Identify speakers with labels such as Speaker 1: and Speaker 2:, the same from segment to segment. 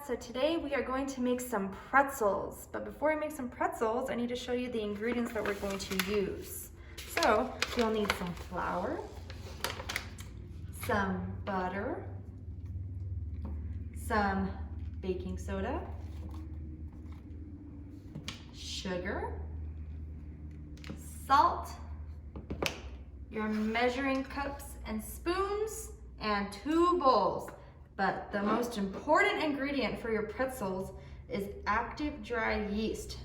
Speaker 1: Bobcats. So today we are going to make some pretzels. But before I make some pretzels, I need to show you the ingredients that we're going to use. So you'll need some flour, some butter, some baking soda, sugar, salt, your measuring cups and spoons, and 2 bowls. But the most important ingredient for your pretzels is active dry yeast.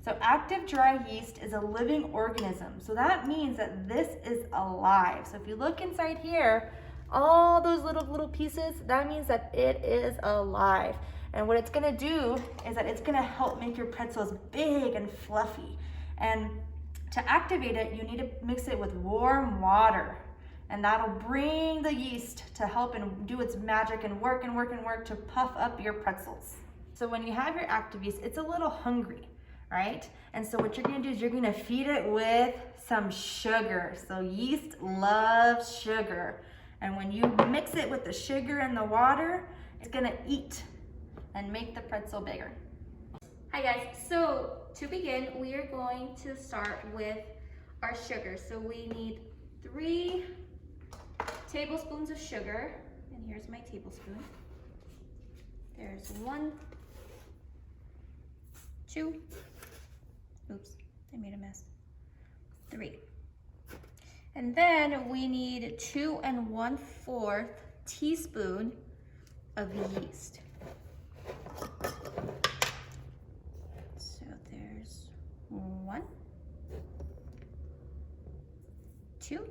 Speaker 1: So active dry yeast is a living organism. So that means that this is alive. So if you look inside here, all those little pieces, that means that it is alive. And what it's gonna do is that it's gonna help make your pretzels big and fluffy. And to activate it, you need to mix it with warm water. And that'll bring the yeast to help and do its magic and work to puff up your pretzels. So when you have your active yeast, it's a little hungry, right? And so what you're gonna do is you're gonna feed it with some sugar. So yeast loves sugar. And when you mix it with the sugar and the water, it's gonna eat and make the pretzel bigger.
Speaker 2: Hi guys, so to begin, we are going to start with our sugar. So we need 3 tablespoons of sugar, and here's my tablespoon. There's 1, 2, oops, I made a mess, 3. And then we need 2 1/4 teaspoon of yeast. So there's 1, 2,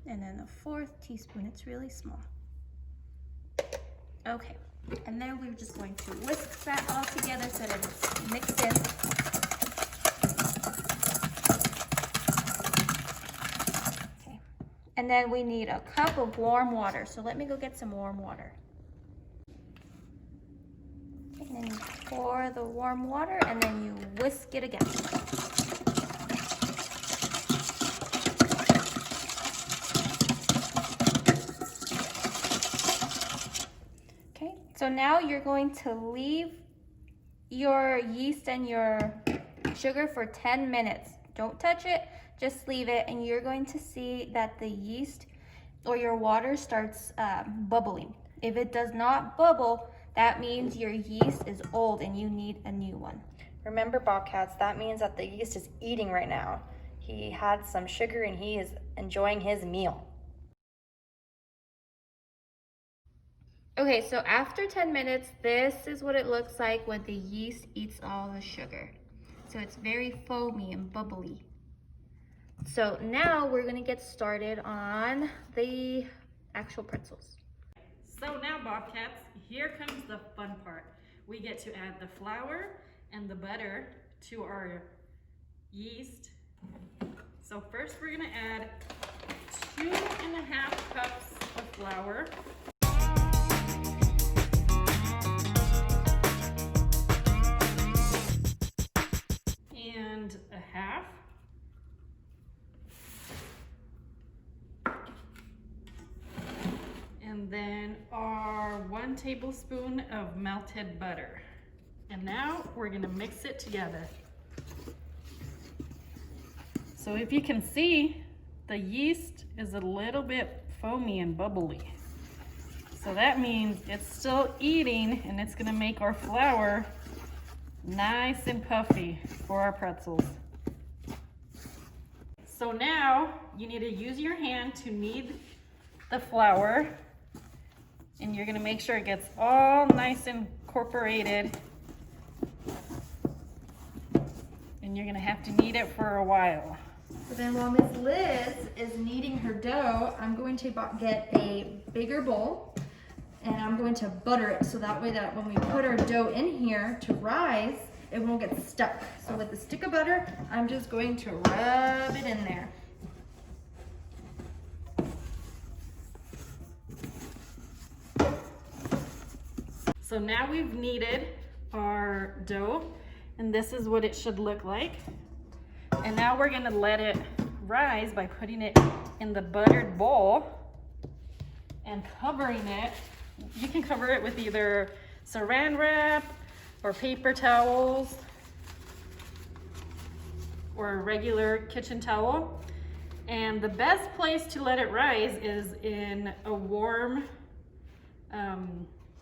Speaker 2: and then a 1/4 teaspoon. It's really small. Okay, and then we're just going to whisk that all together so that it's mixed in. Okay, and then we need a cup of warm water. So let me go get some warm water. And then you pour the warm water and then you whisk it again. So now you're going to leave your yeast and your sugar for 10 minutes. Don't touch it, just leave it, and you're going to see that the yeast or your water starts bubbling. If it does not bubble, that means your yeast is old and you need a new one.
Speaker 1: Remember, Bobcats, that means that the yeast is eating right now. He had some sugar and he is enjoying his meal.
Speaker 2: Okay, so after 10 minutes, this is what it looks like when the yeast eats all the sugar. So it's very foamy and bubbly. So now we're gonna get started on the actual pretzels.
Speaker 3: So now, Bobcats, here comes the fun part. We get to add the flour and the butter to our yeast. So first we're gonna add 2½ cups of flour. And a half. And then our 1 tablespoon of melted butter. And now we're gonna mix it together. So if you can see, the yeast is a little bit foamy and bubbly. So that means it's still eating and it's gonna make our flour nice and puffy for our pretzels. So now you need to use your hand to knead the flour, and you're gonna make sure it gets all nice and incorporated, and you're gonna have to knead it for a while.
Speaker 1: So then while Miss Liz is kneading her dough, I'm going to get a bigger bowl and I'm going to butter it so that way that when we put our dough in here to rise, it won't get stuck. So with the stick of butter, I'm just going to rub it in there.
Speaker 3: So now we've kneaded our dough, and this is what it should look like. And now we're gonna let it rise by putting it in the buttered bowl and covering it. You can cover it with either saran wrap or paper towels or a regular kitchen towel. And the best place to let it rise is in a warm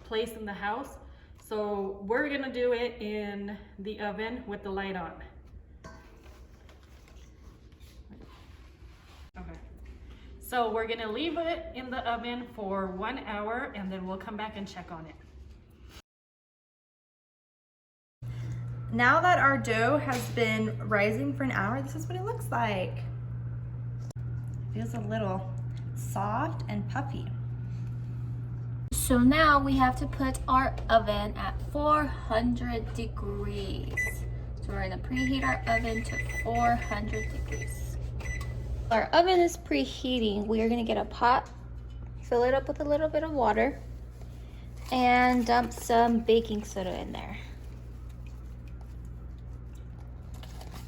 Speaker 3: place in the house. So we're gonna do it in the oven with the light on. Okay. So we're gonna leave it in the oven for 1 hour and then we'll come back and check on it.
Speaker 1: Now that our dough has been rising for an hour, this is what it looks like. It feels a little soft and puffy.
Speaker 2: So now we have to put our oven at 400 degrees. So we're gonna preheat our oven to 400 degrees. Our oven is preheating. We are gonna get a pot, fill it up with a little bit of water, and dump some baking soda in there.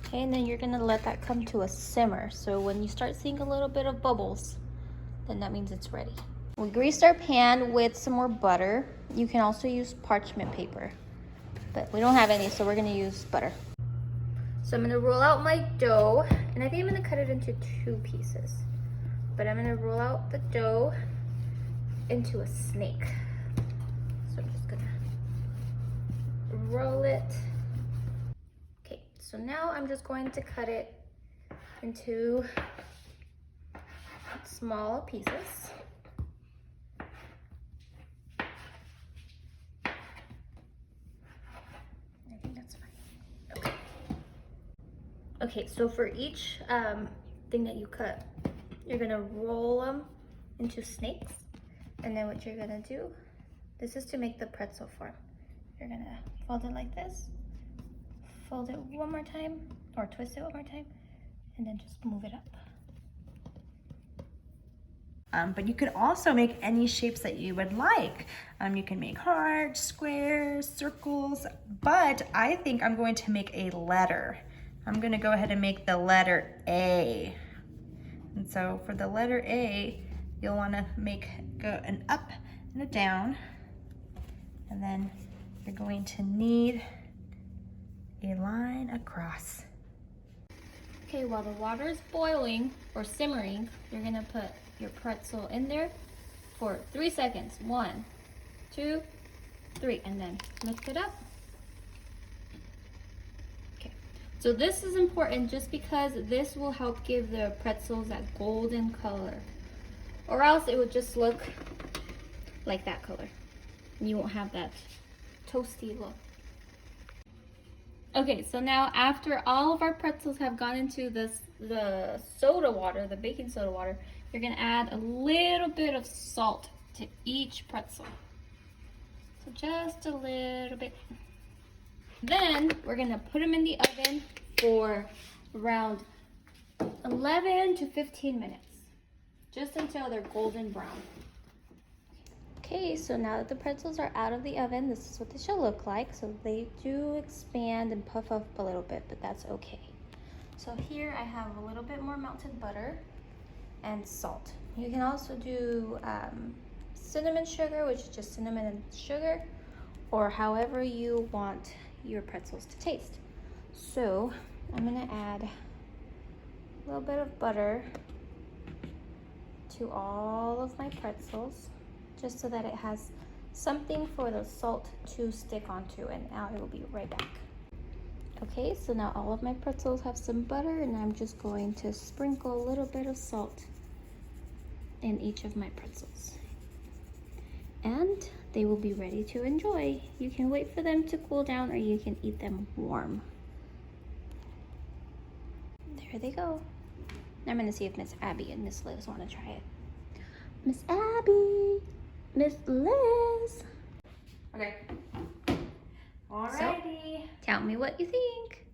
Speaker 2: Okay, and then you're gonna let that come to a simmer. So when you start seeing a little bit of bubbles, then that means it's ready. We greased our pan with some more butter. You can also use parchment paper, but we don't have any, so we're gonna use butter. So I'm gonna roll out my dough, and I think I'm gonna cut it into 2 pieces. But I'm gonna roll out the dough into a snake. So I'm just gonna roll it. Okay, so now I'm just going to cut it into small pieces. I think that's fine. Okay. Okay, so for each thing that you cut, you're gonna roll them into snakes. And then what you're gonna do, this is to make the pretzel form. You're gonna fold it like this, fold it one more time, or twist it one more time, and then just move it up.
Speaker 1: But you could also make any shapes that you would like. You can make hearts, squares, circles, but I think I'm going to make a letter. I'm gonna go ahead and make the letter A. And so for the letter A, you'll wanna go an up and a down, and then you're going to need a line across.
Speaker 2: Okay, while the water is boiling or simmering, you're gonna put your pretzel in there for 3 seconds. 1, 2, 3, and then lift it up. Okay, so this is important just because this will help give the pretzels that golden color, or else it would just look like that color. You won't have that toasty look. Okay, so now after all of our pretzels have gone into the soda water, the baking soda water, you're gonna add a little bit of salt to each pretzel. So just a little bit. Then we're gonna put them in the oven for around 11 to 15 minutes, just until they're golden brown. Okay, so now that the pretzels are out of the oven, this is what they should look like. So they do expand and puff up a little bit, but that's okay. So here I have a little bit more melted butter and salt. You can also do cinnamon sugar, which is just cinnamon and sugar, or however you want your pretzels to taste. So I'm gonna add a little bit of butter to all of my pretzels, just so that it has something for the salt to stick onto, and now it will be right back. Okay, so now all of my pretzels have some butter, and I'm just going to sprinkle a little bit of salt in each of my pretzels. And they will be ready to enjoy. You can wait for them to cool down, or you can eat them warm. There they go. Now I'm gonna see if Miss Abby and Miss Liz wanna try it. Miss Abby! Miss Liz!
Speaker 1: Okay. Alrighty.
Speaker 2: Tell me what you think.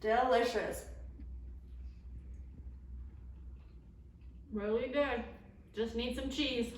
Speaker 1: Delicious.
Speaker 3: Really good. Just need some cheese.